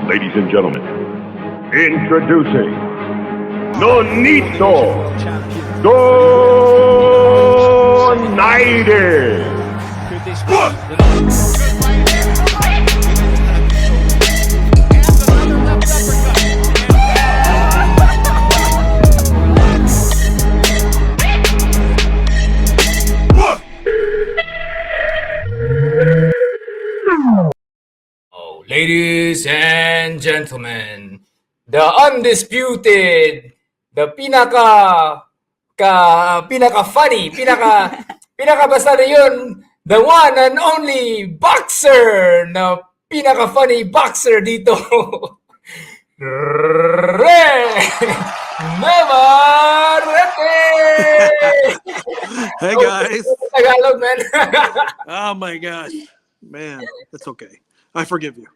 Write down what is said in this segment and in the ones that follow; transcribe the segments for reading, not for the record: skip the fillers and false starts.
Ladies and gentlemen, introducing Nonito Ladies and gentlemen, the undisputed, the pinaka funny, pinaka basta na yun, the one and only boxer, na pinaka funny boxer dito. Rex Navarrete! Hey guys. Tagalog, man. Oh my gosh. Man, it's okay. I forgive you.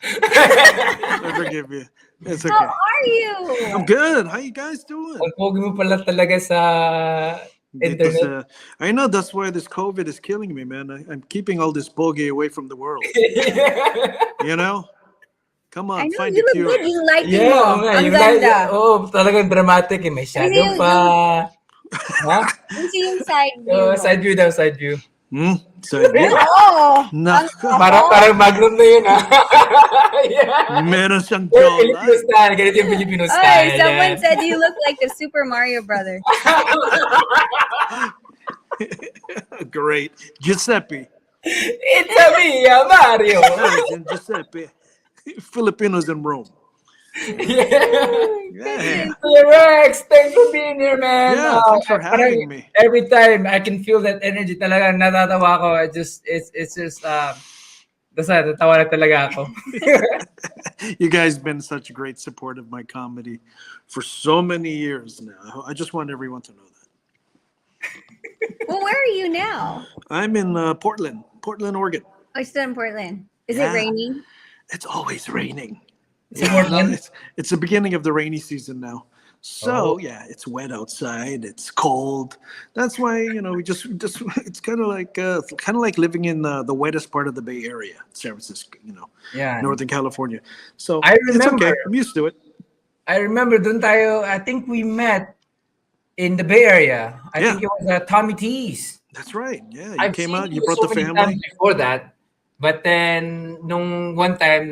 I forgive you. It's okay. How are you? I'm good. How you guys doing? Ang pogi mo pala talaga sa internet. I know that's why this COVID is killing me, man. I'm keeping all this bogey away from the world. You know? Come on, I know, find you the look cure. good. Yung lighting Yeah, mo. nga, Ang yung ganda. talagang dramatic. May shadow pa. Ha? Kasi yung side view mo. Side view daw, side view. Side view. Oo. Nako. Parang magnum na yun, ha? Yeah. Meron siyang Filipino jawline. style. Ganito yung Filipino Ay, style. someone yeah. said you look like the Super Mario brother. Great. Giuseppe. It's a me, Mario. Giuseppe. Filipinos in Rome. Yeah. Rex, thanks for being here, man. Yeah, thanks for having me. Every time I can feel that energy talaga, natatawa ko. It's just basta natawa na talaga ako. You guys been such a great support of my comedy for so many years now. I just want everyone to know that. Well, where are you now? I'm in Portland, Oregon. Oh, still in Portland. Is Yeah. it raining? It's always raining. It's Portland? It's the beginning of the rainy season now. So yeah, it's wet outside. It's cold. That's why we just it's kind of like living in the wettest part of the Bay Area, San Francisco. Yeah. Northern California. So I it's okay. remember. I'm used to it. I remember dun tayo, I think we met in the Bay Area. I think it was Tommy T's. That's right. Yeah, you I've came seen out. You you brought so the many family. times before that, but then nung one time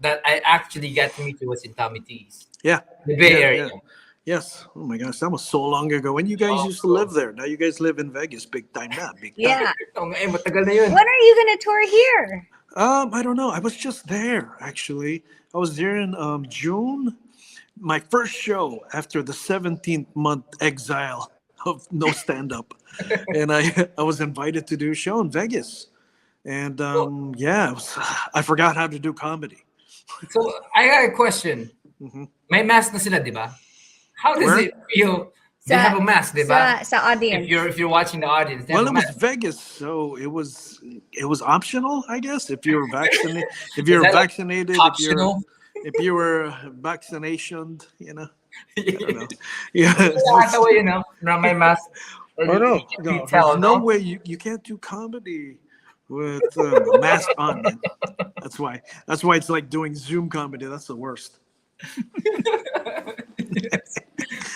that I actually got to meet you was in Tommy T's. Yeah. The Bay Area. Yeah. Yes. Oh my gosh, that was so long ago. When you guys used to live there. Now you guys live in Vegas, big time now. Big time. Yeah. Matagal na yun. When are you going to tour here? I don't know. I was just there actually. I was there in June. My first show after the 17th month exile of no stand-up. And I was invited to do a show in Vegas. And I forgot how to do comedy. So I got a question. May mask na sila, di ba? How does it feel? They have a mask, di ba? Sa audience. If you're watching the audience, they Well, have it a was mask. Vegas, so it was optional, I guess. If you were vaccinated, if you're Is that like vaccinated, optional? if you were vaccinationed, I don't know. Yeah. Yeah. Na may mask. Oh no, You no, tell, there's no way you can't do comedy with a mask on. Man. That's why it's like doing Zoom comedy. That's the worst.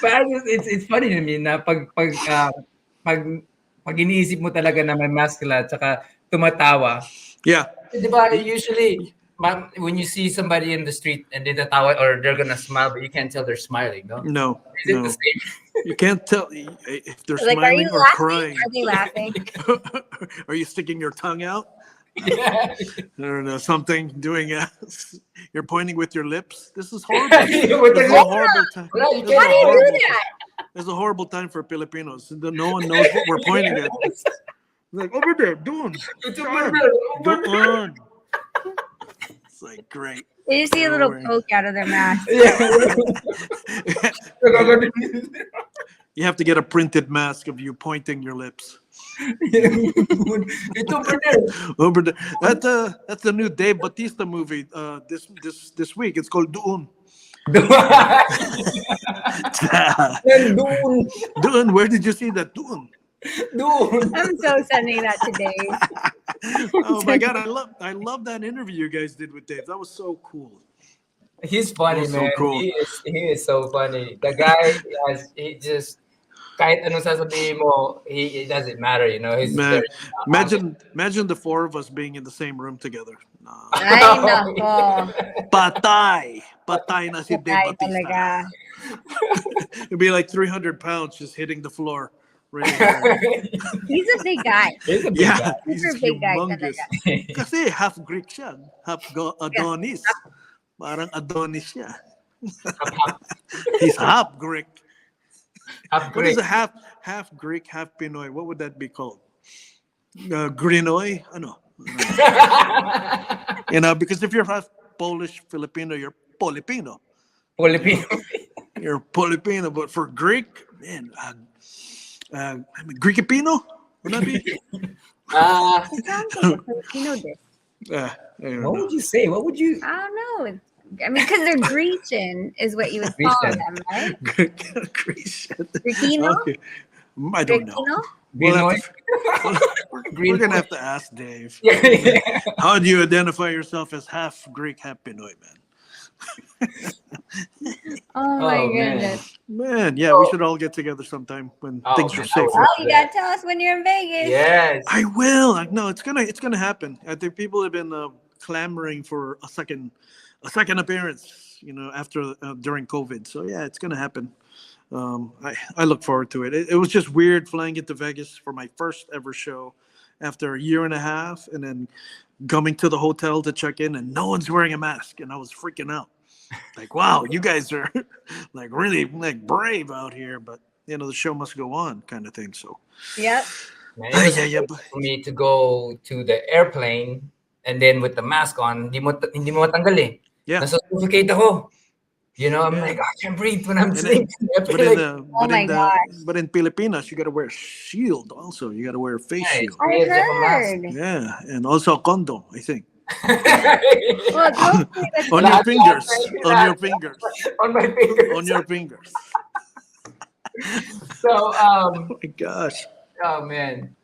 But it's funny to me na pag iniisip mo talaga na may mask sila at saka tumatawa. Yeah. Di ba, usually when you see somebody in the street and they tatawa or they're gonna smile, but you can't tell they're smiling, no? No. Is it the same? You can't tell if they're Like, are smiling you or laughing? crying. Are they laughing? Are you sticking your tongue out? Yeah. I don't know, something doing you're pointing with your lips. This is horrible. With This is the a lips. horrible time. Wala, you This is can't a How do you horrible do that? time. This is a horrible time for Filipinos. No one knows what we're pointing at. Like over there, doon. It's over there. Doon. It's like great. They just see a little Don't worry. poke out of their mask. You have to get a printed mask of you pointing your lips. It's over there. Over there. That's the new Dave Bautista movie. This week. It's called Doon. Doon. Where did you see that? Doon. Dude. I'm so sending that to Dave. Oh my God, I love that interview you guys did with Dave. That was so cool. He's That funny, was so man. cool. He is so funny. The guy he just kahit anong sasabihin mo, it doesn't matter, you know. He's Man, very honest. imagine the four of us being in the same room together. Ay, nako. Patay na si Dave Patay Bautista. talaga. It'd be like 300 pounds just hitting the floor. Right there. He's a big guy. He's a big Yeah, guy. he's Super big guy humongous. talaga. Kasi half Greek siya, half Adonis. Parang Adonis siya. Half, He's half Greek. half What is Greek. a half Greek, half Pinoy? What would that be called? Grinoy? Ano? You know, because if you're half Polish Filipino, you're Polipino. Filipino. You're Filipino, but for Greek, man, I mean, Greekipino? Would that be? It sounds like a Filipino dish. I don't What know. would you say? What would you? I don't know. I mean, because they're Grecian, is what you would call Grecian. them, right? Grecian. Grekino? Okay. I don't know. Grekino? We'll have Grinoy? we're gonna have to ask Dave. Yeah. How do you identify yourself as half Greek, half Pinoy, man? Oh my Oh, man. goodness. Man, yeah, we should all get together sometime when Oh, things man, are I safe. would- Oh, you gotta tell us when you're in Vegas. Yes. I will. No, it's gonna happen. I think people have been clamoring for a second appearance. You know, after during COVID. So yeah, it's gonna happen. I look forward to it. It was just weird flying into Vegas for my first ever show after a year and a half, and then coming to the hotel to check in, and no one's wearing a mask, and I was freaking out. Like, wow, you guys are like really like brave out here, but you know the show must go on, kind of thing. So Yep. Man, it was yeah. for me to go to the airplane and then with the mask on, hindi mo matanggal eh. Yeah. Nasuffocate ako. You know, I'm Yeah. like, I can't breathe when I'm And sleeping. I But feel in like, Oh my gosh. but in Filipinas, you gotta wear a shield also. You gotta wear a face yeah, shield. I it's just a mask. heard. Yeah, and also a condom, I think. Well, hopefully that's On Lahat your fingers. lahat. On your fingers. On my fingers. On your fingers. So, Oh my gosh. oh man.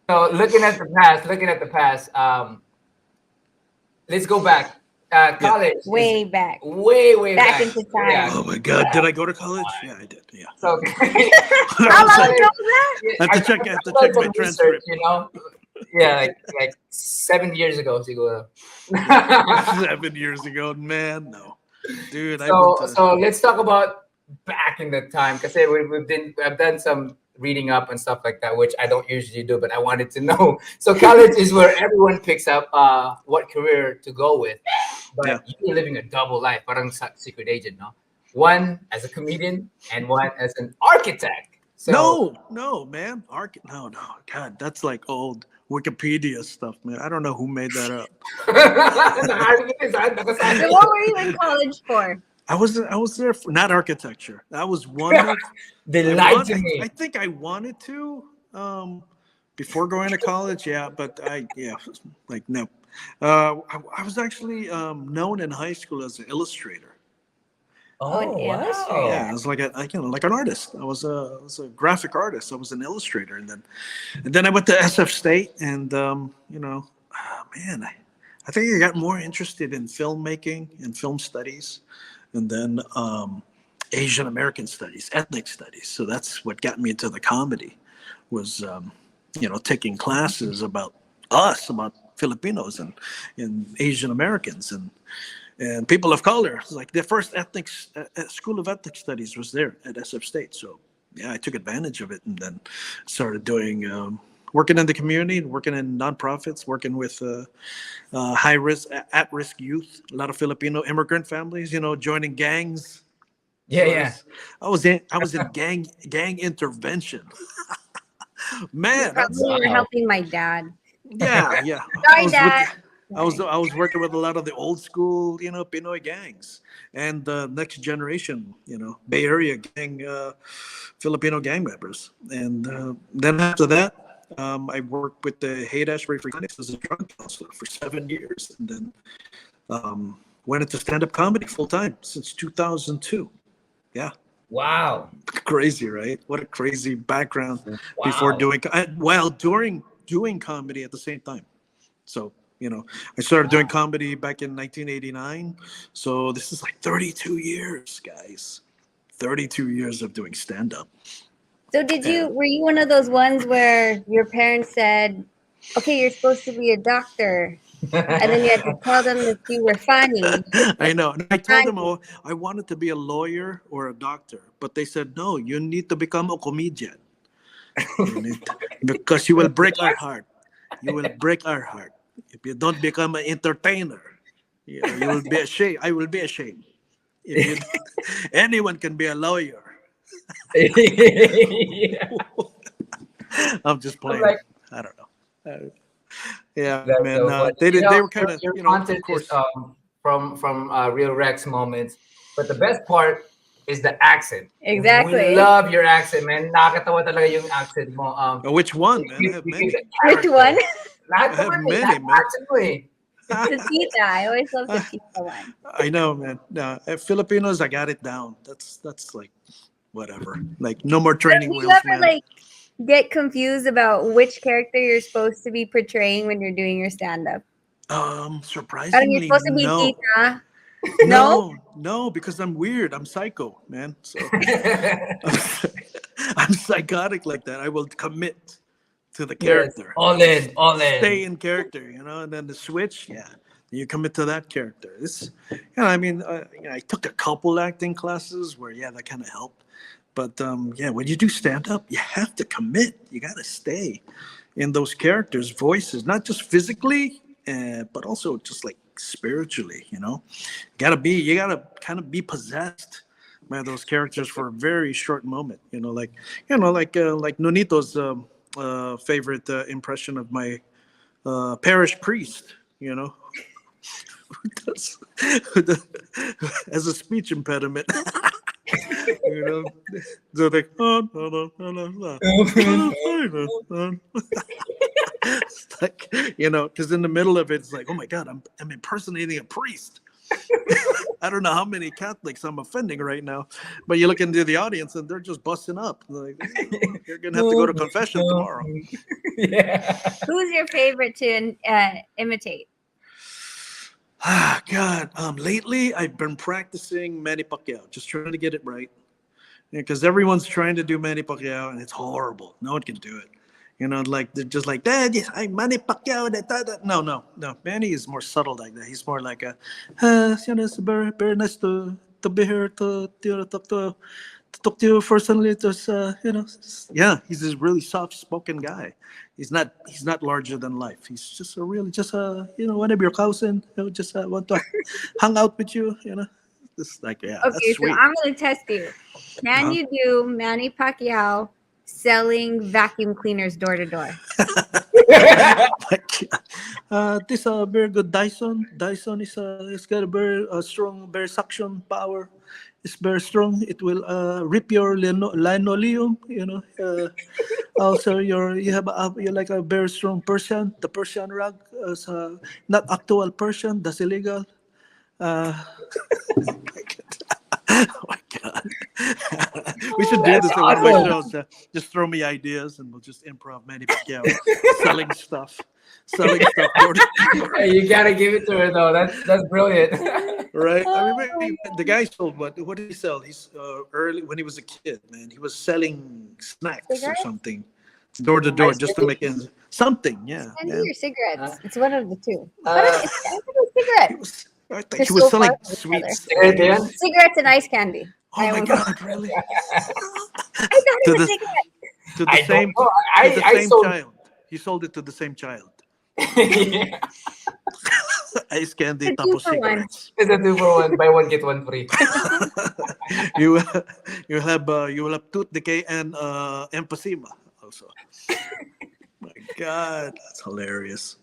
So looking at the past, let's go back. College. is way back. way Back back. into time. Yeah. Oh my god. Did I go to college? Yeah, I did. Yeah. So, How long ago was that? I have to check my some research, transcript. you know? Yeah, like 7 years ago, siguro. 7 years ago, man. No. Dude, So let's talk about back in the time because I've done some reading up and stuff like that, which I don't usually do, but I wanted to know. So college is where everyone picks up what career to go with, but Yeah. you're living a double life, parang secret agent, no? One as a comedian and one as an architect. So, no, man. No. God, that's like old Wikipedia stuff, man. I don't know who made that up. So what were you in college for? I was there for not architecture. That was one of They lied to me. I think I wanted to before going to college, yeah, but like no. I was actually known in high school as an illustrator. Oh, an wow. illustrator. Yeah, I was like like an artist. I was a graphic artist. I was an illustrator, and then I went to SF State, and man, I think I got more interested in filmmaking and film studies, and then Asian American studies, ethnic studies. So that's what got me into the comedy, was taking classes about us, about Filipinos and Asian Americans and people of color. Like the first school of ethnic studies was there at SF State. So yeah, I took advantage of it and then started doing working in the community, working in nonprofits, working with high risk, at risk youth. A lot of Filipino immigrant families, joining gangs. Yeah. I was in gang intervention. Man, that's Probably were helping my dad. yeah. Sorry, Dad. I was working with a lot of the old school, Pinoy gangs and the next generation, Bay Area gang, Filipino gang members. And then after that, I worked with the Haight-Ashbury Free Clinics as a drug counselor for 7 years, and then went into stand-up comedy full time since 2002. Yeah. Wow. Crazy, right? What a crazy background before Wow. during doing comedy at the same time. So, I started doing comedy back in 1989. So this is like 32 years, guys. 32 years of doing stand up. So were you one of those ones where your parents said, okay, you're supposed to be a doctor, and then you had to tell them that you were funny? I know. And I told them, Funny. oh, I wanted to be a lawyer or a doctor, but they said, no, you need to become a comedian. You need because you will break our heart. You will break our heart if you don't become an entertainer. You will be ashamed. I will be ashamed if you. Anyone can be a lawyer. Yeah. I'm just I'm playing. like, I don't know. Yeah, that's man. so funny. They were kind of, Your of content is course. from real Rex moments, but the best part is the accent. We Exactly. love your accent, man. Nakakatawa talaga yung accent mo. Which one, man? I have You give many. the Which one? character. I Lahat have naman eh. many, Lahat man. accent mo eh. The tita. I always love the tita one. I know, man. No, Filipinos, I got it down. That's like whatever. Like no more So training do you wheels, ever man. get confused about which character you're supposed to be portraying when you're doing your stand-up? Parang you're Surprisingly, supposed to be no. tita. No? No, because I'm weird. I'm psycho, man. So I'm psychotic like that. I will commit to the Yes, character. all in, all Stay in. in character, and then the switch, yeah, you commit to that character. I mean, I took a couple acting classes where, yeah, that kind of helped. But yeah, when you do stand up, you have to commit. You got to stay in those characters' voices, not just physically, but also just like spiritually. You gotta kind of be possessed by those characters for a very short moment. Like Nonito's favorite impression of my parish priest. Who does, who has a speech impediment. you know, so like, oh, no, no, no, no, no. It's like, because in the middle of it, it's like, oh my God, I'm impersonating a priest. I don't know how many Catholics I'm offending right now, but you look into the audience and they're just busting up. Like, you're gonna have to go to confession tomorrow. Yeah. Who's your favorite to imitate? Ah, God. Lately I've been practicing Manny Pacquiao, just trying to get it right. Because everyone's trying to do Manny Pacquiao and it's horrible. No one can do it. Like they're just like, Dad, yes, I'm Manny Pacquiao. No, no, no. Manny is more subtle like that. He's more like it's very, very nice to be here to talk to you personally. Just yeah, he's this really soft-spoken guy. He's not larger than life. He's just a really just one of your cousin. Just want to hang out with you. Just like, yeah, that's Okay, so sweet. I'm going to test you. Can Uh-huh. you do Manny Pacquiao selling vacuum cleaners door to door? Like, this very good Dyson. Dyson is got a very strong, very suction power. It's very strong. It will rip your linoleum. Also, you like a very strong Persian. The Persian rug is not actual Persian. That's illegal. Uh, oh my God. We should do That's this at one of my awesome. shows. Just throw me ideas and we'll just improv Manny Pacquiao selling stuff. Selling stuff. Hey, you gotta give it to her though. That's brilliant. Right? I mean, Oh, the guy sold what? What did he sell? He's early when he was a kid, man. He was selling snacks or cigarettes? something, door to door, Ice just to candy? make ends. Something, yeah, Candy man. or cigarettes? Uh, It's one of the two. But uh, I think it's cigarette. He was. I think They're he was so far selling from each other. sweets. I cigarette think he yan? was. Cigarettes and ice candy. Oh my I God! Really? thought it to was the cigarette. to the I don't same know. to the I same sold. child. He sold it to the same child. Yeah. Ice candy, It's a two tapos for one. cigarettes. It's a 2 for 1. Buy one get one free. you you will have tooth decay and emphysema also. My God, that's hilarious.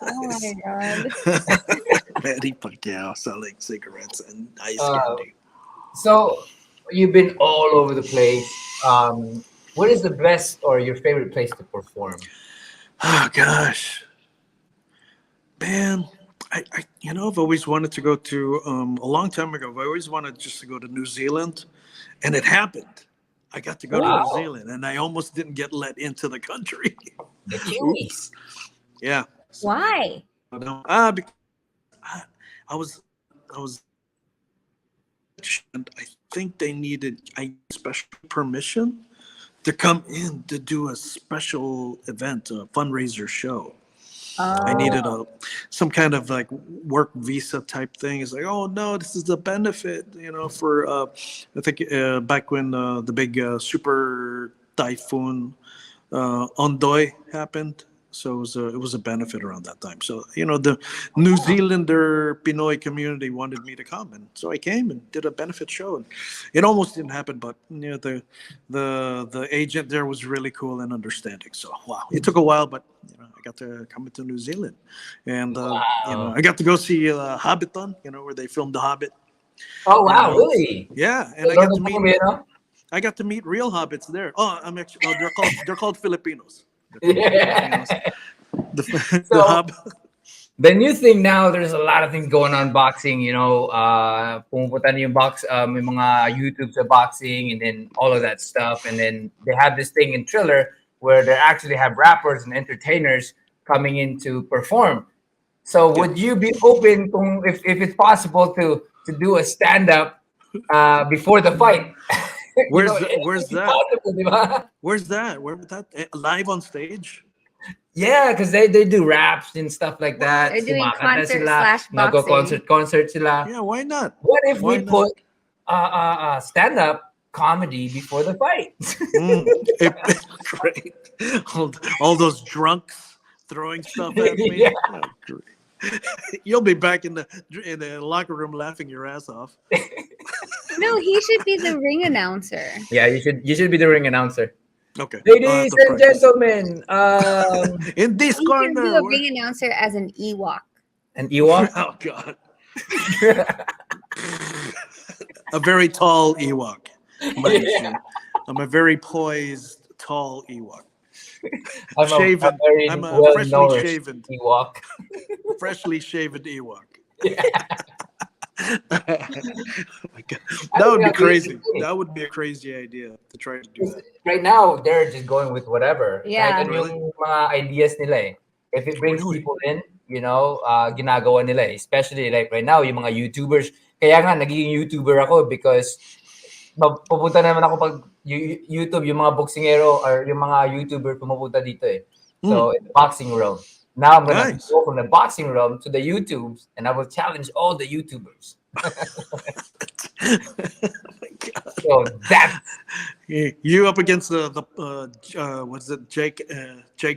Oh my Guys. god. Manny Pacquiao selling cigarettes and ice Uh, candy. so you've been all over the place. What is the best or your favorite place to perform? Oh gosh, man, I've always wanted to go to, a long time ago, I always wanted just to go to New Zealand, and it happened. I got to go to New Wow, Zealand, and I almost didn't get let into the country. the Oops. Kiwis. Yeah. So, Why? no, because I, I was, I was, and I think they needed special permission to come in to do a special event, a fundraiser show. I Oh, needed some kind of like work visa type thing. It's like, oh no, this is the benefit, for I think back when the big super typhoon Ondoy happened. So it was a benefit around that time. So the New Zealander Pinoy community wanted me to come, and so I came and did a benefit show. And it almost didn't happen, but the agent there was really cool and understanding. So wow, it took a while, but I got to come into New Zealand, and Wow. I got to go see Hobbiton, where they filmed The Hobbit. Oh And wow, really? yeah, and I Lord got of to the meet Rings, you know? I got to meet real hobbits there. Oh, I'm actually. Oh, they're called Filipinos. They're called Filipinos. Yeah. The So hub. the new thing now, there's a lot of things going on boxing, pumupunta na yung may mga YouTube sa boxing and then all of that stuff. And then they have this thing in Thriller where they actually have rappers and entertainers coming in to perform. So Yeah. would you be open if it's possible to do a stand-up before the fight? Where's Anything is that? possible, di ba? Where's that? Where was that? Live on stage? Yeah, because they do raps and stuff like that. they're doing Kumakanta concert sila, slash boxing. nagko-concert sila. Yeah, why not? What if Why we not? put stand-up comedy before the fight? Great. All those drunks throwing stuff at me. Yeah. Oh, great. You'll be back in the locker room laughing your ass off. No, he should be the ring announcer. Yeah, you should be the ring announcer. Okay. I'll have Ladies to and practice. gentlemen, In this He should do corner. a ring announcer as an Ewok. an Ewok. Oh God. A very tall Ewok. Mind you. I'm a very poised, tall Ewok. I'm a Shaven. very I'm a freshly well-nourished shaven, Ewok. freshly shaven Ewok. Yeah. Oh my God. I That think would be that'd be crazy. interesting. That would be a crazy idea to try to do that. Right now, they're just going with whatever. Yeah. Kahit ano yung mga ideas nila eh. If it brings people in, ginagawa nila eh. Especially like right now, yung mga YouTubers. Kaya nga, naging YouTuber ako because pupunta naman ako pag YouTube, yung mga boxingero or yung mga YouTuber pumupunta dito eh. So, in the boxing realm. Now I'm gonna Nice. go from the boxing realm to the YouTubes and I will challenge all the YouTubers. Oh my God. So that's You up against what's it, Jake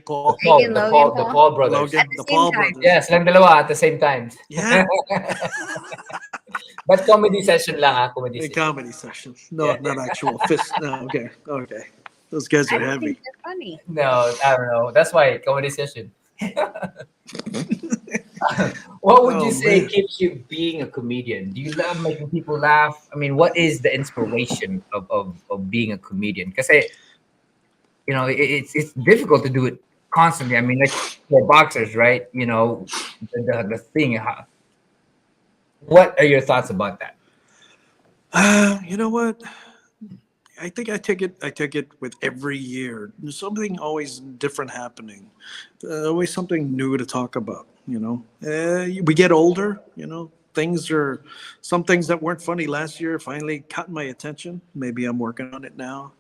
Paul, Jake and Logan the Paul? Paul brothers. Logan, At the the same Paul time. brothers. Yeah, silang dalawa at the same time. Yeah. But comedy session lang comedy A session. comedy session. No, Yeah. not actual fist. No, okay. Those guys I are don't heavy. think they're funny. No, I don't know. That's why comedy session. What would you Oh, say man. keeps you being a comedian? Do you love making people laugh? I mean, what is the inspiration of being a comedian? Because it's difficult to do it constantly. I mean, like for boxers, right? The thing. What are your thoughts about that? You know what? I think I take it with every year. There's something always different happening. Always something new to talk about. We get older. Some things that weren't funny last year finally caught my attention. Maybe I'm working on it now,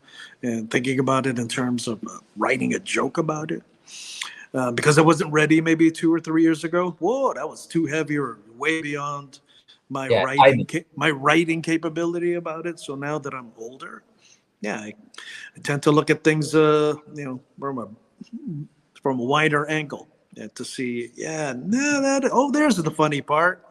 and thinking about it in terms of writing a joke about it. Because I wasn't ready maybe 2 or 3 years ago. Whoa, that was too heavy or way beyond my Yeah, writing capability about it. So now that I'm older, yeah, I tend to look at things, from a wider angle, to see, yeah, no, there's the funny part.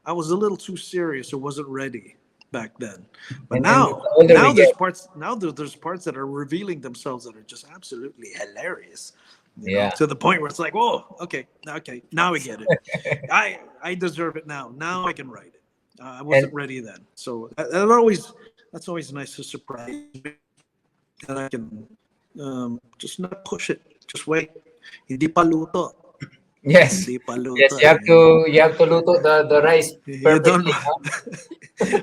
I was a little too serious. I wasn't ready back then. But And now, the older now we there's get, parts. Now there's parts that are revealing themselves that are just absolutely hilarious. Yeah. To the point where it's like, whoa, okay, now I get it. I deserve it now. Now I can write it. I wasn't ready then. So that's always nice to surprise me. And I can just not push it. Just wait. Hindi pa luto. Yes. Hindi pa luto. Yes, you have to luto the rice You don't. perfectly.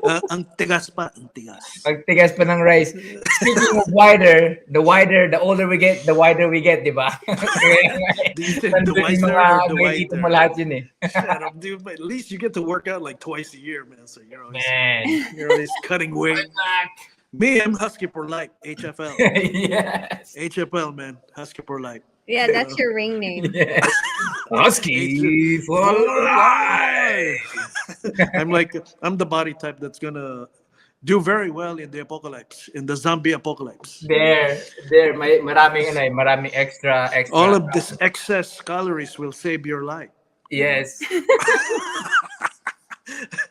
Huh? Ang tigas pa, ang tigas. Ang tigas pa ng rice. Speaking of wider, the older we get, the wider we get, di ba? Do you think the Nandun yung wiser mga or the gaitito mo whiter? lahat yun eh. Shut up, dude. But at least you get to work out like twice a year, man. So Man. you're always cutting weight. Me, I'm Husky for life. HFL. Yes. HFL, man. Husky for life. Yeah, that's your ring name. Yes. Husky for life. I'm the body type that's gonna do very well in the apocalypse, in the zombie apocalypse. There, maraming extra. All of this excess calories will save your life. Yes.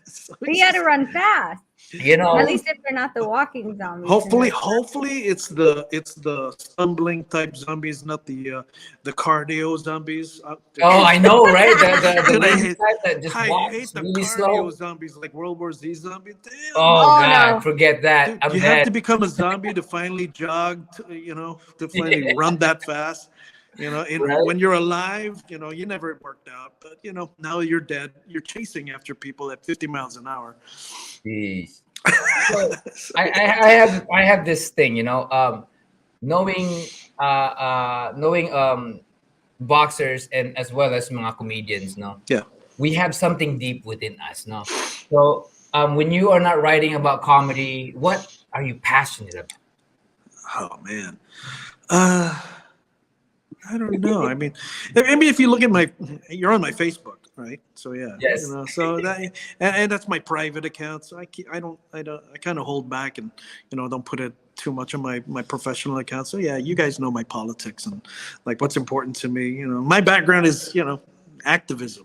So But you had to run fast. You know, At least if they're not the walking zombies. hopefully it's the stumbling type zombies, not the cardio zombies. oh, I know, right? The Dude, I lazy hate- type that just I hate walks the really cardio slow. zombies like World War Z zombies. Damn. Oh, Oh, God, no. forget that. Dude, I'm you dead. have to become a zombie to finally jog, to finally run that fast. Right? When you're alive, you never worked out, but now you're dead. You're chasing after people at 50 miles an hour. Jeez. So, I have this thing, knowing boxers and as well as mga comedians, no, Yeah. we have something deep within us, no. So when you are not writing about comedy, what are you passionate about? Oh man. I don't know. I mean, if you look at you're on my Facebook, right? So yeah, Yes. so and that's my private account. So I kind of hold back and don't put it too much on my professional account. So yeah, you guys know my politics and like what's important to me. My background is activism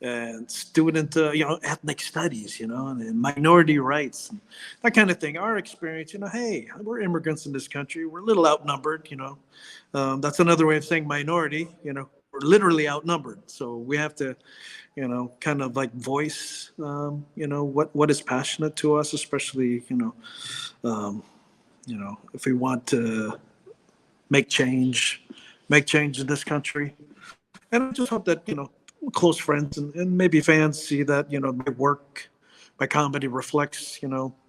and student ethnic studies, and minority rights and that kind of thing. Our experience, hey, we're immigrants in this country. We're a little outnumbered, that's another way of saying minority. We're literally outnumbered, so we have to, kind of like voice, what is passionate to us, especially, if we want to make change in this country. And I just hope that close friends and maybe fans see that my work, my comedy reflects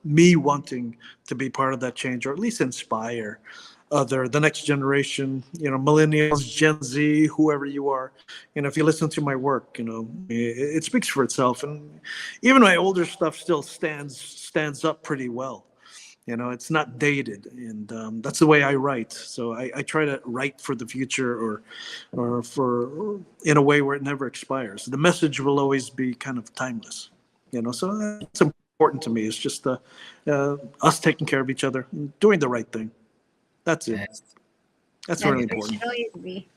me wanting to be part of that change, or at least inspire the next generation, millennials, Gen Z, whoever you are. If you listen to my work, it speaks for itself. And even my older stuff still stands up pretty well. It's not dated, and that's the way I write. So I try to write for the future, or for in a way where it never expires. The message will always be kind of timeless. So it's important to me. It's just us taking care of each other, and doing the right thing. That's it. Yes. That's Yes, really it important. should always be.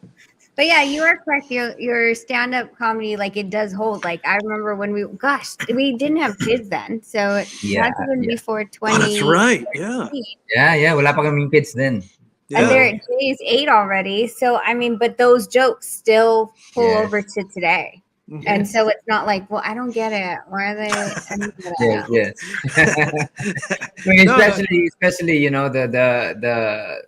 But yeah, you are correct. Your stand-up comedy, like it does hold. Like I remember when we didn't have kids then, so it had to been before 20. Oh, that's right. Yeah. Yeah, wala pa kaming kids then. Yeah. And Jay's 8 already. So I mean, but those jokes still pull Yes. over to today. Mhm. And so it's not like, well, I don't get it. Why are they? I don't get it. Yes. I mean, especially the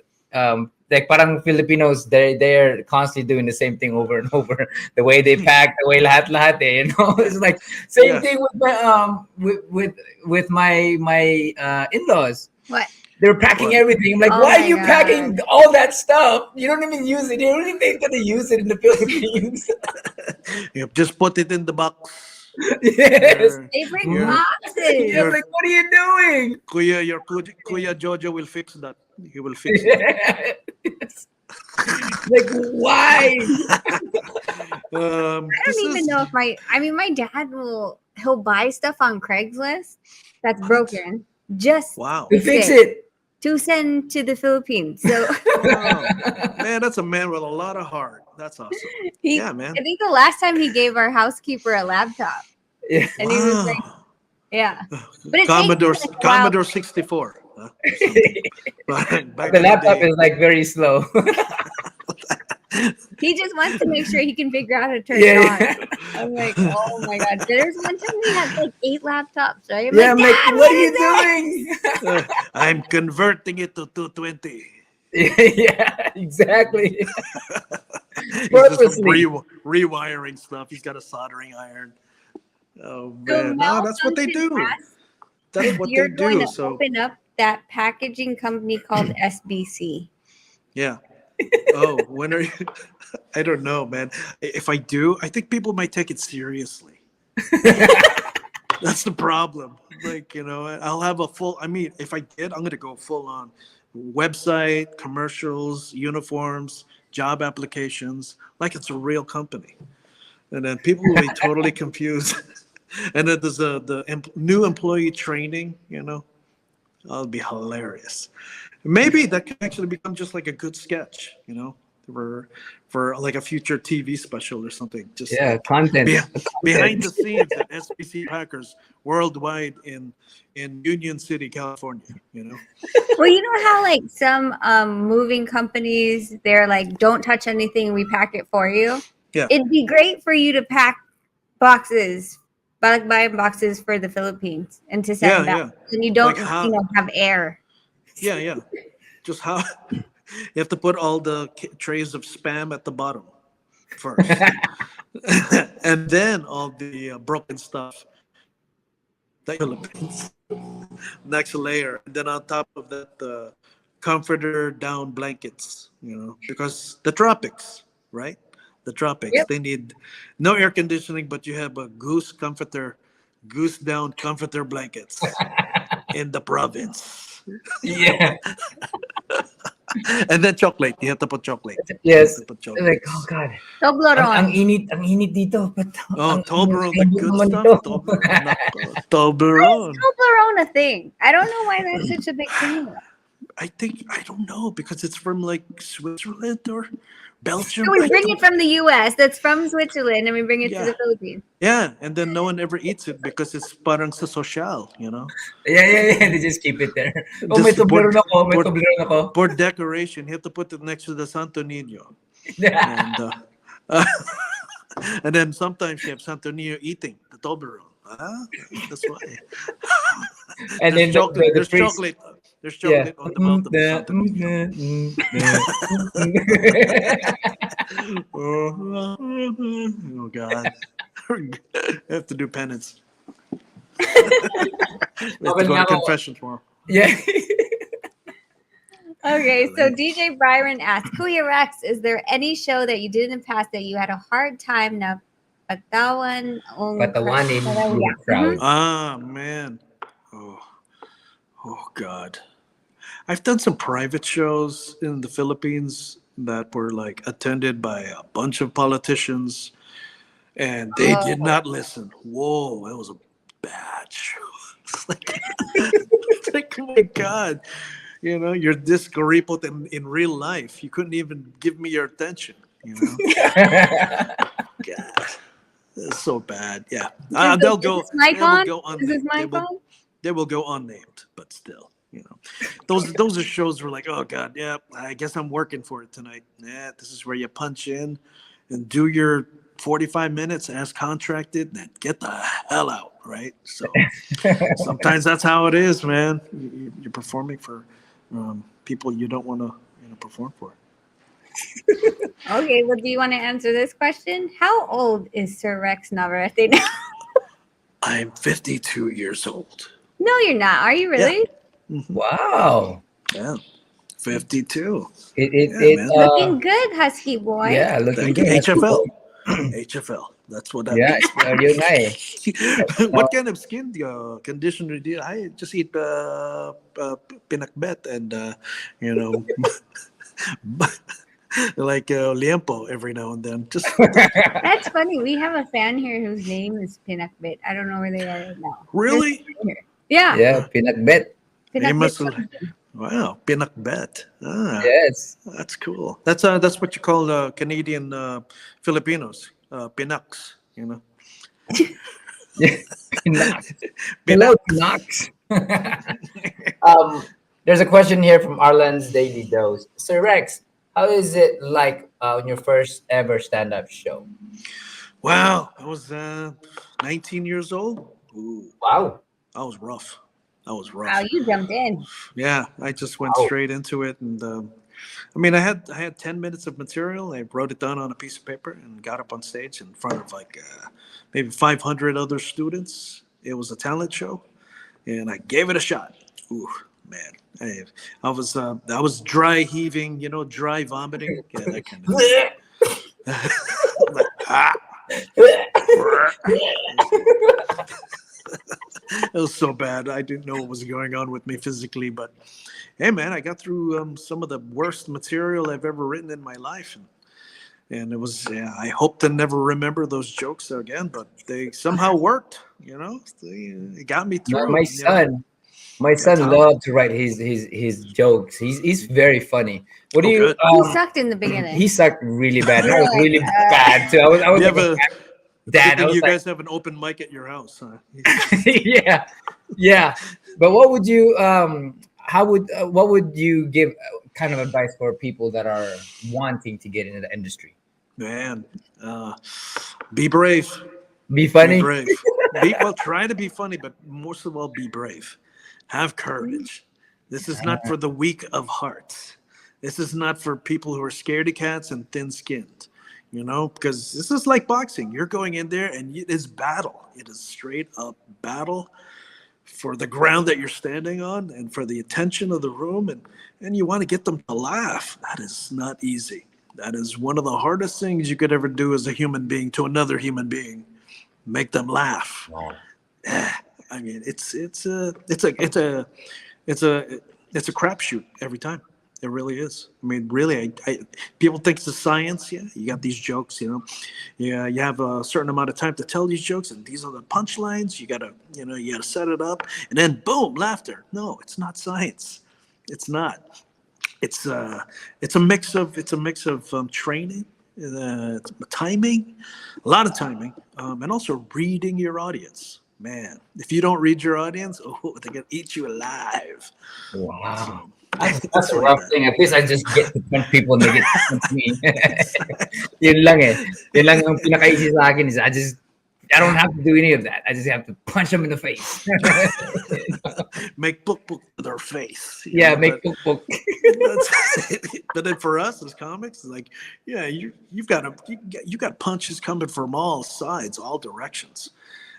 like parang Filipinos, they're constantly doing the same thing over and over. The way they pack, the way lahat it's like same Yes. thing with my with my in-laws. What? They're packing What? everything. I'm like, Oh why my are you God. packing all that stuff? You don't even use it. You don't even think gonna use it in the Philippines. Yep, just put it in the box. Yes. They bring Yeah. boxes. Yeah, I'm like, what are you doing? Your Kuya Jojo will fix that. He will fix that. Yes. Like, why? I don't even know if my dad he'll buy stuff on Craigslist that's What? broken just Wow. To fix it. to send to the Philippines. So Wow. Man, that's a man with a lot of heart. That's awesome. Yeah, man. I think the last time he gave our housekeeper a laptop, Yeah. and he was like, Wow. yeah. But it Commodore takes him a while. Commodore 64. Huh? Back The in laptop day. is like very slow. He just wants to make sure he can figure out how to turn Yeah. it on. I'm like, oh my god. There's one time we had like 8 laptops, right? Yeah, I'm like, Dad, what are you is it?" doing? I'm converting it to 220. Yeah, exactly. He's just Purposely. rewiring stuff. He's got a soldering iron. Oh So man, no, that's what they Malfunction do. asked That's if what they you're going do. to So open up that packaging company called SBC. yeah. Oh, when are you? I don't know, man. If I do, I think people might take it seriously. That's the problem. Like, I'll have a full, I mean, if I did, I'm going to go full on website, commercials, uniforms, job applications, like it's a real company. And then people will be totally confused. And then there's new employee training, that'll be hilarious. Maybe that could actually become just like a good sketch, for like a future TV special or something. Just Yeah, like content. be, behind Content. the scenes at SBC Packers worldwide in Union City, California. Well, you know how like some moving companies, they're like, don't touch anything, we pack it for you. Yeah, It'd be great for you to pack boxes, buy boxes for the Philippines and to yeah, send back. yeah. And you Like don't, how? have air. Yeah, yeah. Just how you have to put all the trays of spam at the bottom first, and then all the broken stuff. The Philippines. Next layer, and then on top of that, the comforter down blankets. Because the tropics, right? The tropics, Yep. they need no air conditioning, but you have a goose down comforter blankets in the province. Yeah. And then chocolate. You have to put chocolate. You have Yes. to put Like, oh chocolates. God. Ang Toblerone. init, ang init dito. But Oh, ang Toblerone, the lambot good naman stuff. ito. Nako, Why is Toblerone. Toblerone a thing? I don't know why that's such a big thing. I don't know, because it's from like Switzerland or Belgium. So we I bring don't. it from the US, that's from Switzerland, and we bring it to Yeah, the Philippines. yeah, and then no one ever eats it because it's parang sa social. Yeah, yeah, yeah. They just keep it there. Oh, may Just Toblerone ako. May for Toblerone ako. for decoration, you have to put it next to the Santo Niño, and and then sometimes you have Santo Niño eating the Toblerone. Ah, that's why. And There's then chocolate. the There's priest. chocolate. There's Yeah. chocolate on the mouth of the Santo Niño. Oh God. I have to do penance. I have to Okay go nga to ako. confession tomorrow. Yeah. Okay, so DJ Byron asked, Kuya Rex, is there any show that you did in the past that you had a hard time na Patawanin yung yeah. crowd. Ah man. Oh God. I've done some private shows in the Philippines that were like attended by a bunch of politicians, and they did not listen. Whoa, that was a bad show. It's like, oh my God. You're this garipot in real life. You couldn't even give me your attention. God, it's so bad. Yeah, they'll go. Is this mic They will on? go Is this unnamed. They mic will. on? They will go unnamed, but still, those are shows where like, oh God, yeah, I guess I'm working for it tonight. Yeah, this is where you punch in and do your 45 minutes as contracted, then get the hell out, right? So sometimes that's how it is, man. You're performing for people you don't want to perform for. Okay, well, do you want to answer this question? How old is Sir Rex Navarrete now? I'm 52 years old. No, you're not. Are you really? Wow. Yeah, 52. It man. Looking good, husky boy. yeah, looking Thank you. good. HFL. HFL. That's what that Yeah, means. yun nga eh. What kind of skin conditioner do you? I just eat pinakbet and like liempo every now and then. Just That's funny. We have a fan here whose name is Pinakbit. I don't know where they are right now. really. Yeah. Yeah, pinagbet. You Pinakbit. must. Wow, pinakbet. Ah, Yes. that's cool. That's what you call Canadian Filipinos. Pinaks. Hello, Knox. There's a question here from Arlen's Daily Dose. Sir Rex, how is it like on your first ever stand-up show? Wow, I was 19 years old. Ooh, Wow. that was rough. That was rough. Wow, you jumped in. Yeah, I just went Wow. straight into it, and I mean, I had 10 minutes of material. I wrote it down on a piece of paper and got up on stage in front of like maybe 500 other students. It was a talent show, and I gave it a shot. Ooh, man, I was dry heaving, dry vomiting, yeah, that kind of thing. Like, it was so bad. I didn't know what was going on with me physically, but hey, man, I got through some of the worst material I've ever written in my life, and it was. Yeah, I hope to never remember those jokes again, but they somehow worked. They got me My, through. my son, my That's son how. loved to write his jokes. He's very funny. What do Oh, you good. He sucked in the he beginning. sucked really bad. You I were was like, really bad too. I was You like have a a good dad. I thing was you like, guys have an open mic at your house, huh? yeah, yeah. But what would you how would what would you give kind of advice for people that are wanting to get into the industry? Man, be brave. Be Be funny. brave. Try to be funny, but most of all, be brave. Have courage. This is not for the weak of heart. This is not for people who are scaredy cats and thin skinned, because this is like boxing. You're going in there and it is battle. It is straight up battle for the ground that you're standing on and for the attention of the room. And you want to get them to laugh. That is not easy. That is one of the hardest things you could ever do as a human being to another human being. Make them laugh. I mean, it's a crapshoot every time. It really is. I mean, really, people think it's a science. Yeah, you got these jokes. Yeah, you have a certain amount of time to tell these jokes, and these are the punchlines. You gotta set it up, and then boom, laughter. No, it's not science. It's not. It's a mix of training, timing, a lot of timing, and also reading your audience. Man, if you don't read your audience, they're gonna eat you alive. Wow. So That's it's a like rough that. thing. At least I just get to punch people and they get to punch me. Exactly. Yun lang eh. Yun lang yung pinaka-easy sa akin is I don't have to do any of that. I just have to punch them in the face. Make book to their face. Yeah, But make puk. that's but then for us as comics, like, yeah, you got punches coming from all sides, all directions,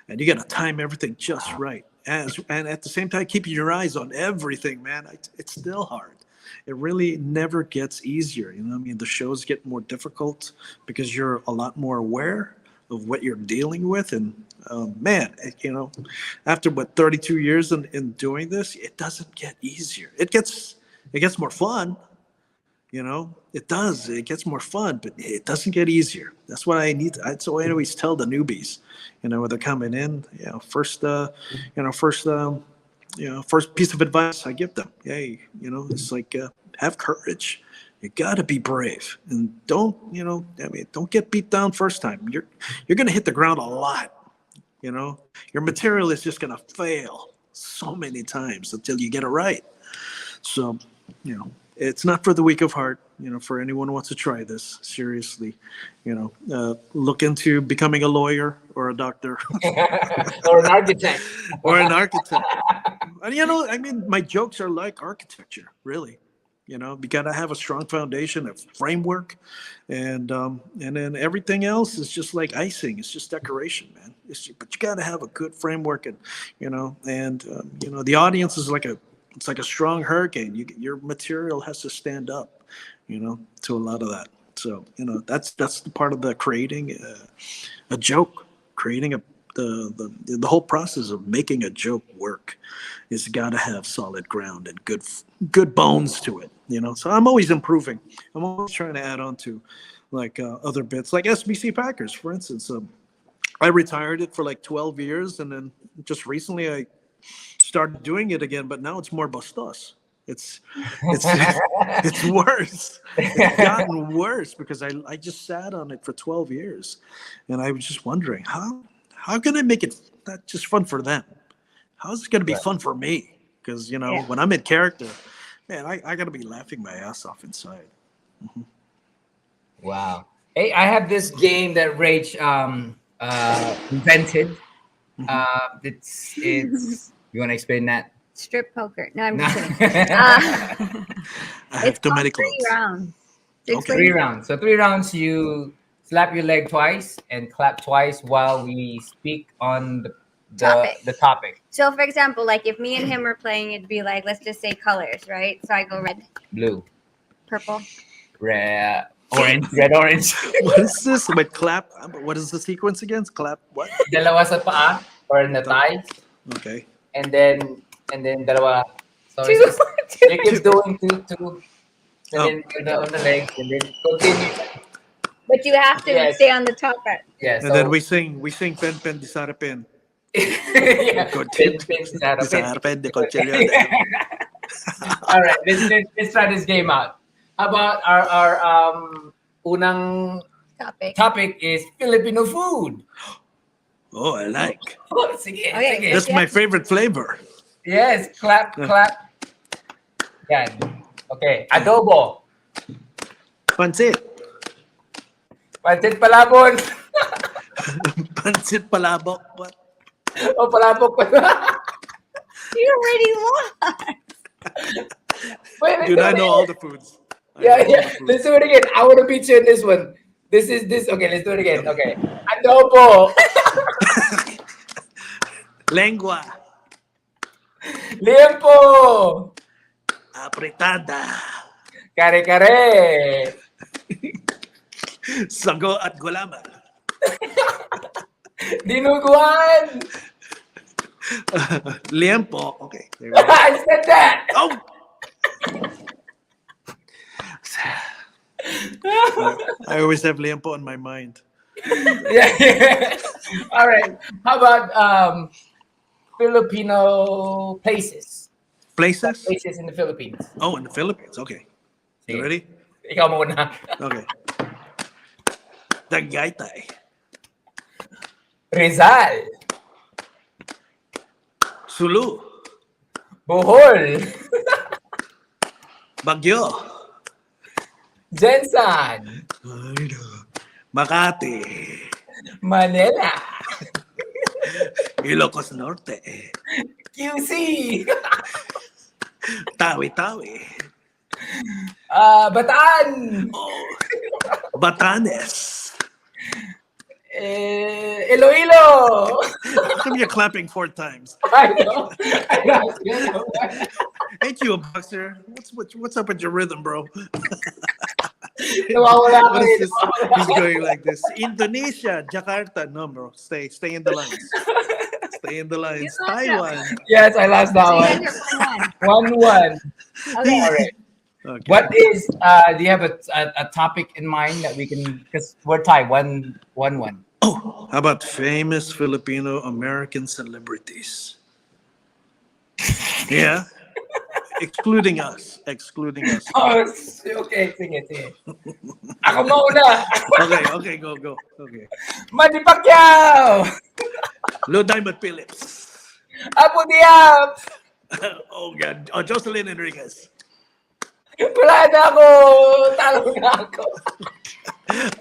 and you got to time everything just right. And at the same time, keeping your eyes on everything, man. It's still hard. It really never gets easier. I mean, the shows get more difficult because you're a lot more aware of what you're dealing with, and man, after 32 years in doing this, it doesn't get easier. It gets more fun. It does. It gets more fun, but it doesn't get easier. That's what I need. That's what I always tell the newbies. When they're coming in, first piece of advice I give them. Hey, it's like have courage. You got to be brave, and don't get beat down first time. You're going to hit the ground a lot. Your material is just going to fail so many times until you get it right. So, it's not for the weak of heart. For anyone who wants to try this seriously, look into becoming a lawyer or a doctor Or an architect. or an architect. And I mean, my jokes are like architecture, really. You got to have a strong foundation, a framework, and then everything else is just like icing. It's just decoration, man. But you got to have a good framework, and the audience is it's like a strong hurricane. Your material has to stand up, to a lot of that. So that's the part of the creating a joke, creating the whole process of making a joke work is got to have solid ground and good bones to it. So I'm always improving. I'm always trying to add on to like other bits, like SBC Packers, for instance. I retired it for like 12 years, and then just recently I started doing it again, but now it's more bastos. It's it's worse. It's gotten worse because I just sat on it for 12 years, and I was just wondering how can I make it not just fun for them? How's it going to be fun for me? Because Yeah. when I'm in character, man, I got to be laughing my ass off inside. Wow. Hey, I have this game that Rach invented. It's you want to explain that? strip poker. No, I'm No. just kidding. I have It's too called many 3 clothes. rounds. To Okay. explain 3 rounds. So 3 rounds, you slap your leg twice and clap twice while we speak on Topic. the topic. So, for example, like if me and him were playing, it'd be like, let's just say colors, right? So I go red, Blue, purple. red, orange, red, orange. What is this? Wait, clap. What is the sequence again? Clap. What? Dalawa sa paa or in the thighs, Okay. and then dalawa. So Two. you keep doing two, and Oh. then on the legs, and then continue. But you have to Yes. stay on the top part. Yeah. And then So we sing pen pen disara pen. yeah. Disara pen de conchelio. All right, let's try this game out. How about our unang topic is Filipino food. Oh, I like. Oh, sige, Okay, sige. That's my favorite flavor. Yes, clap, clap. Yan. Okay, adobo. Pancit. Pancit palabon. Pancit palabok. What? O palabok pala. You already lost. Wait, let's Dude, do I it know again. all the foods. I Yeah, know all yeah. the foods. Let's do it again. I want to beat you in this one. This. Okay, let's do it again. Okay. Adobo. Lengua. Liempo. Apretada. Kare-kare. Sago at gulaman. Dinuguan. Liempo. Okay. There we go. I said that. Oh! I always have liempo in my mind. Yeah. All right. How about Filipino places? Places? Places in the Philippines. Oh, in the Philippines. Okay. You Sige. ready? Ikaw muna. Okay. Tagaytay. Rizal. Sulu. Bohol. Baguio. Jensan. Ay, no. Makati. Manila. Ilocos Norte. QC. Tawi-Tawi. Bataan. Oh. Batanes. Iloilo. How come you're clapping 4 times? I know. I know. Ain't you a boxer? What's up with your rhythm, bro? Nawawala What ka is rin. this? He's going like this. Indonesia, Jakarta. No, bro. Stay in the lines. Stay in the lines. You lost that Taiwan. Yes, I lost that So you one. guys are 1-1. 1-1. Okay. All right. Okay. What is? Do you have a topic in mind that we can? Because we're tied 1-1. Oh, how about famous Filipino American celebrities? Yeah. Excluding us. Oh, okay. Sige. Ako mauna. Okay, go. Okay. Manny Pacquiao. Lou Diamond Phillips. Apo Diab. Oh, God. Oh, Jocelyn Enriquez. Wala na ako. Talo na ako.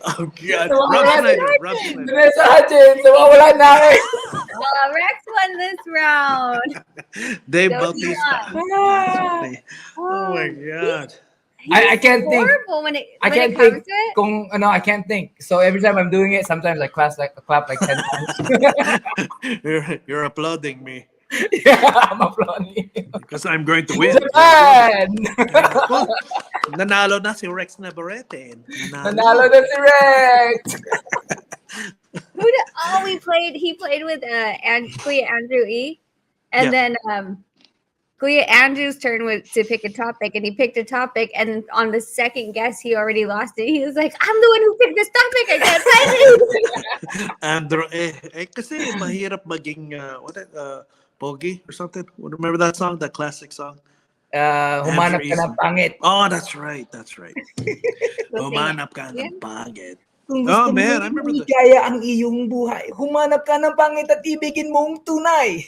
Oh, God. Nawawala Rob si- Schneider. Vanessa Hudgens. Nawawala na ako. Rex won this round. Dave That was Bautista. Oh, my God. I can't think. Horrible when it I when can't it comes think. to it. I can't think. So every time I'm doing it, sometimes I clap like 10 times. You're applauding me Yeah, I'm applauding. because I'm going to win. Japan. Oh, nanalo na si Rex Navarrete. Nanalo na si Rex. He played with Kuya Andrew E. And Yeah. then Kuya Andrew's turn was to pick a topic, and he picked a topic, and on the second guess, he already lost it. He was like, I'm the one who picked this topic. I can't find it. Andrew, kasi mahirap maging, pogi or something. Remember that song, that classic song? Humanap ka ng pangit. Oh, that's right. Go sing Humanap it. ka Yeah. ng pangit. Kung Oh, gusto man, mo I remember that. kaya ang iyong buhay, humanap ka ng pangit at ibigin mo ang tunay.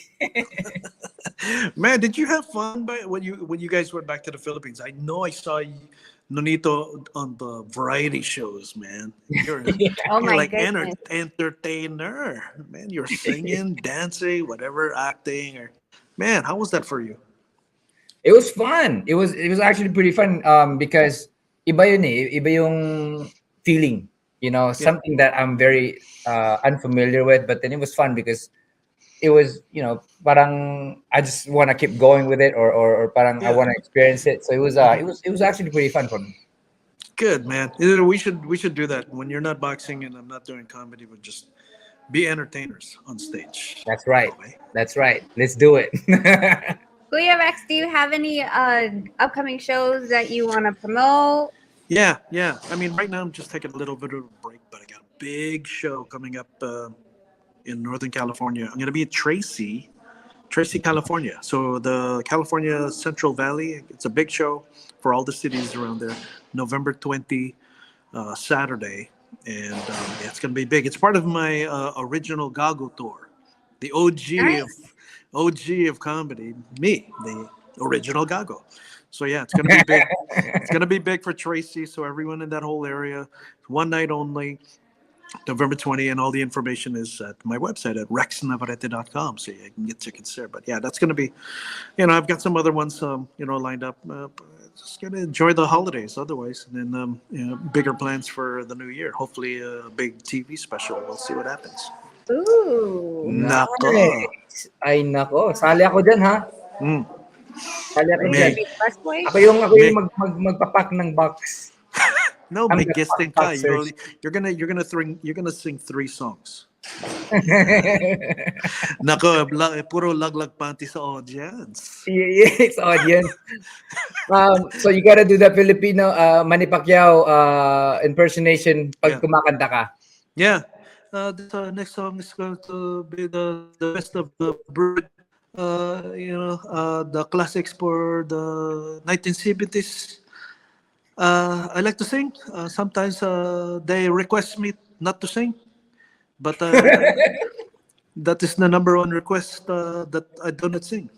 Man, did you have fun when you guys went back to the Philippines? I know I saw Nonito on the variety shows, man. You're, Oh you're my like goodness. entertainer, man. You're singing, dancing, whatever, acting. Or man, how was that for you? It was fun. It was actually pretty fun because iba yun eh. Iba yung feeling, Yeah. something that I'm very unfamiliar with, but then it was fun because it was, parang I just want to keep going with it, or parang I Yeah. want to experience it. So it was actually pretty fun for me. Good, man. We should do that when you're not boxing and I'm not doing comedy. But just be entertainers on stage. That's right. Okay. That's right. Let's do it. Kuya Rex, do you have any upcoming shows that you want to promote? Yeah, yeah. I mean, right now I'm just taking a little bit of a break, but I got a big show coming up in Northern California. I'm going to be in Tracy, California. So the California Central Valley. It's a big show for all the cities around there. November 20, Saturday, and yeah, it's going to be big. It's part of my original Gago tour, the Nice. OG of comedy. Me, the original Gago. So yeah, it's going to be big. It's going to be big for Tracy. So everyone in that whole area, one night only. November 20, and all the information is at my website at rexnavarrete.com, so you can get tickets there. But yeah, that's going to be, I've got some other ones, lined up. Just going to enjoy the holidays otherwise, and then, bigger plans for the new year. Hopefully a big TV special. We'll see what happens. Ooh. Nako. Nice. Ay nako, sali ako dyan ha. Mm. Sali ako Are you dyan. gonna be the busboy? Ako yung magpapak ng box. No, I'm may the guesting ka. boxers. You're gonna sing 3 songs. Nako, puro laglag panty sa audience. Yes, audience. So you gotta do the Filipino Manny Pacquiao impersonation pag Yeah. kumakanta ka. Yeah. This next song is going to be the best of the breed. The classics for the 1970s. I like to sing. Sometimes they request me not to sing, but that is the number one request that I do not sing.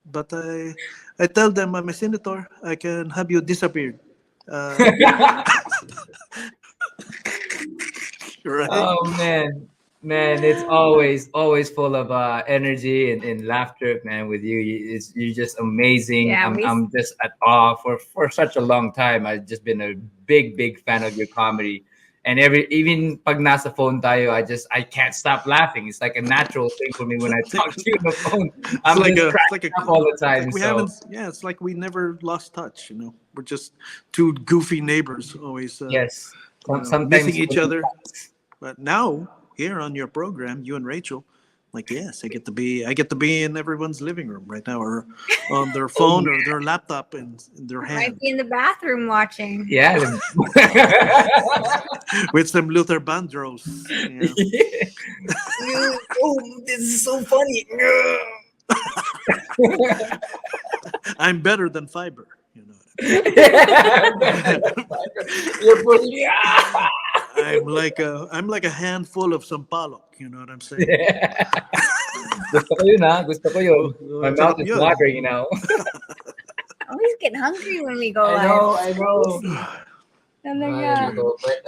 But I tell them I'm a senator. I can have you disappeared. Right? Oh man, it's always full of energy and laughter, man. With you, you're just amazing. Yeah, I'm just at awe for such a long time. I've just been a big fan of your comedy, and even pag nasa phone tayo, I can't stop laughing. It's like a natural thing for me when I talk to you on the phone. I'm just cracking up all the time. we So haven't. Yeah, it's like we never lost touch. We're just two goofy neighbors, always yes, sometimes missing each other. But now here on your program, you and Rachel, like yes, I get to be in everyone's living room right now, or on their phone or their laptop in their Might hand be in the bathroom watching. Yeah. with some Luther Vandross. Oh, this is so funny. I'm better than fiber. You're putting, I'm like a handful of sampalok. You know what I'm saying? Gusto ko yun ha. Gusto ko yun. My mouth is Yun. watering now. I always get hungry when we go I live. know. Talaga.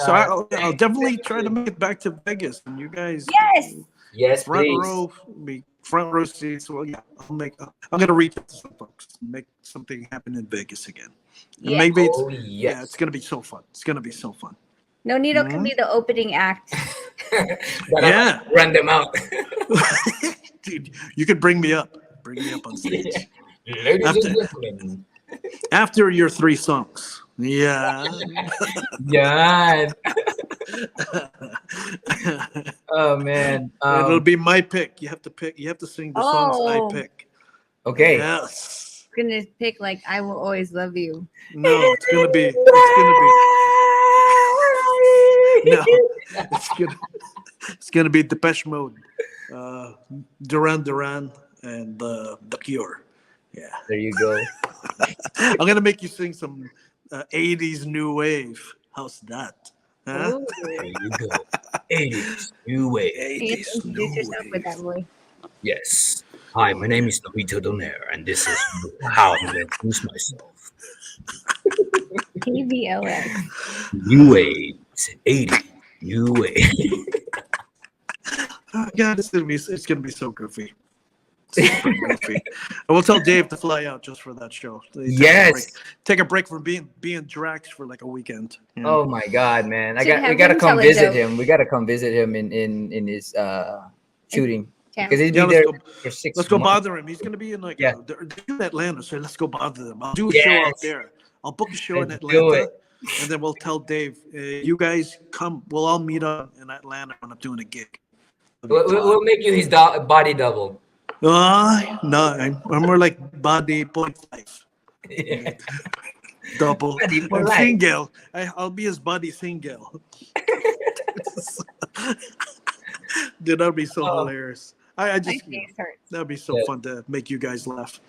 So I'll definitely try to make it back to Vegas, and you guys Yes. Yes, front please. front row seats. Well, yeah, I'm gonna reach out to some folks, and make something happen in Vegas again. And Yeah. maybe Oh, yes. it's gonna be so fun. It's gonna be so fun. Nonito can be the opening act. Yeah. Run them out. Dude, you could bring me up on stage Ladies After- and gentlemen. after your 3 songs. Yeah. Yan. Oh man. It'll be my pick. You have to pick. You have to sing the songs I Oh. pick. Okay. Yes. I'm gonna pick like "I Will Always Love You." No, it's gonna be. No, it's gonna be Depeche Mode, Duran Duran, and the Cure. Yeah. There you go. I'm gonna make you sing some 80s new wave. How's that? Huh? Ooh. There you go. 80s new wave. Can you introduce yourself with that voice? Yes. Hi, my name is Nonito and this is how I'm going to introduce myself. TVOS. New wave. It's 80. New wave. Oh, God, it's gonna be so goofy. Super goofy. I will tell Dave to fly out just for that show. Yes. Take a break from being Drax for like a weekend. Yeah. Oh my God, man! Should We have gotta him come tell a visit joke. him. We gotta come visit him in his shooting town. because he'd be Yeah, there for 6 let's go months. bother him. He's gonna be in like Yeah. they're in Atlanta, so let's go bother them. I'll do a show out Yes. there. I'll book a show in Let's do Atlanta, it. and then we'll tell Dave, you guys come. We'll all meet up in Atlanta when I'm doing a gig. We'll make you his body double. No, I'm more like body 0.5. Yeah. Double. Body for I'm life. single. I'll be his body single. Dude, that'd be so hilarious. I My just, face hurts. that'd be so Yeah. fun to make you guys laugh.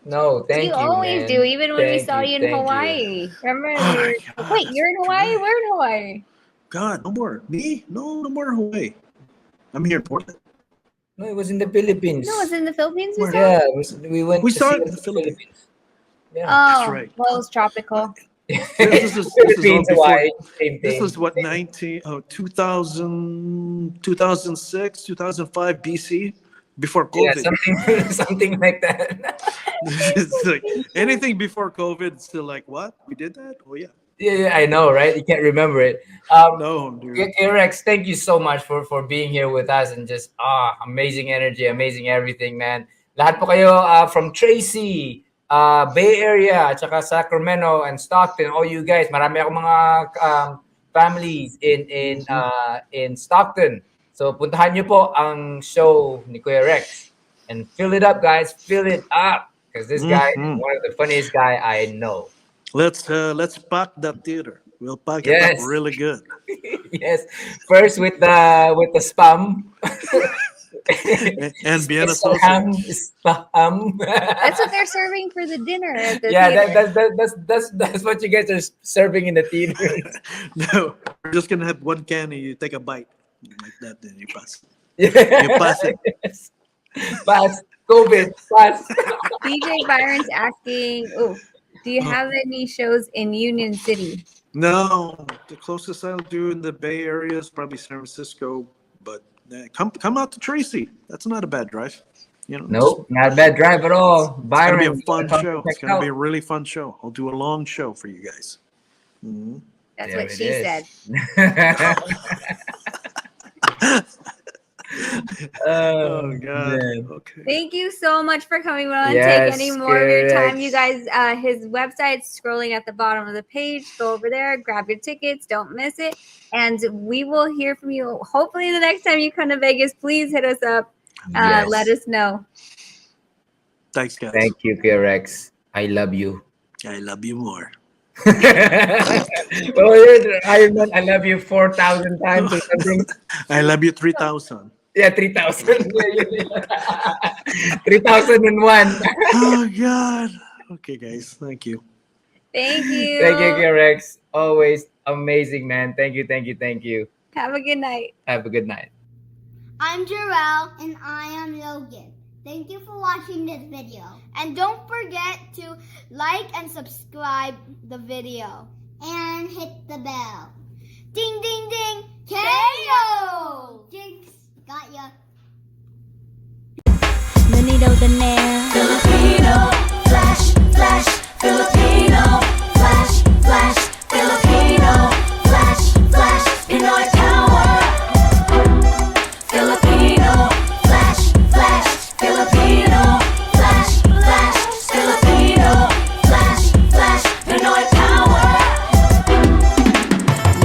No, thank you. You always man. do, even when we Thank saw you in thank Hawaii. Remember? Oh We my were, God, wait, you're in that's Hawaii? great. We're in Hawaii. God, no more. Me? No more Hawaii. I'm here in Portland. No, it was in the Philippines. No, it's in the Philippines. We Where? saw. Yeah, we went. We to saw see it in in the Philippines. Yeah. Oh, right. well, it was tropical. This is all Philippines, before. Hawaii, same This thing. is what 2000, 2006, 2005 BC, before Yeah, COVID. something like that. It's like anything before COVID, it's still like, what? We did that? Oh yeah. Yeah, I know, right? You can't remember it. No, dude. Okay, Rex, thank you so much for being here with us and just amazing energy, amazing everything, man. Lahat po kayo from Tracy, Bay Area, at saka Sacramento and Stockton, all you guys. Marami akong mga families in Stockton. So puntahan niyo po ang show ni Kuya Rex and fill it up, guys. Fill it up because this guy is one of the funniest guy I know. Let's pack that theater. We'll pack it up Yes. really good. Yes, first with the spam And Vienna Spam, sausage. spam. That's what they're serving for the dinner at the Yeah, theater. that's what you guys are serving in the theaters. No, we're just gonna have one candy. You take a bite like that, then you pass. Yeah. You pass it. Yes. Pass COVID. Pass. DJ Byron's asking, "Oh, do you have any shows in Union City?" No, the closest I'll do in the Bay Area is probably San Francisco. But come out to Tracy. That's not a bad drive. You know. Nope, not a bad drive at all. It's Byron, gonna be a fun come show. It's check gonna out. be a really fun show. I'll do a long show for you guys. Mhm. That's There what it she is. said. Oh God. man. Okay. Thank you so much for coming. We don't Yes, take any more of your time. correct. You guys, his website's scrolling at the bottom of the page. Go over there, grab your tickets, don't miss it. And we will hear from you. Hopefully the next time you come to Vegas, please hit us up. Yes. Let us know. Thanks, guys. Thank you, Kuya Rex. I love you. I love you more. Well, Iron Man, I love you 4,000 times or something. I love you 3,000. Yeah, 3,000. 3,001. Oh God. Okay, guys. Thank you. Thank you. Thank you, Kuya Rex. Always amazing, man. Thank you, thank you, thank you. Have a good night. Have a good night. I'm Jarrell. And I am Logan. Thank you for watching this video. And don't forget to like and subscribe the video. And hit the bell. Ding, ding, ding. KO! Jinx, got ya. Nonito the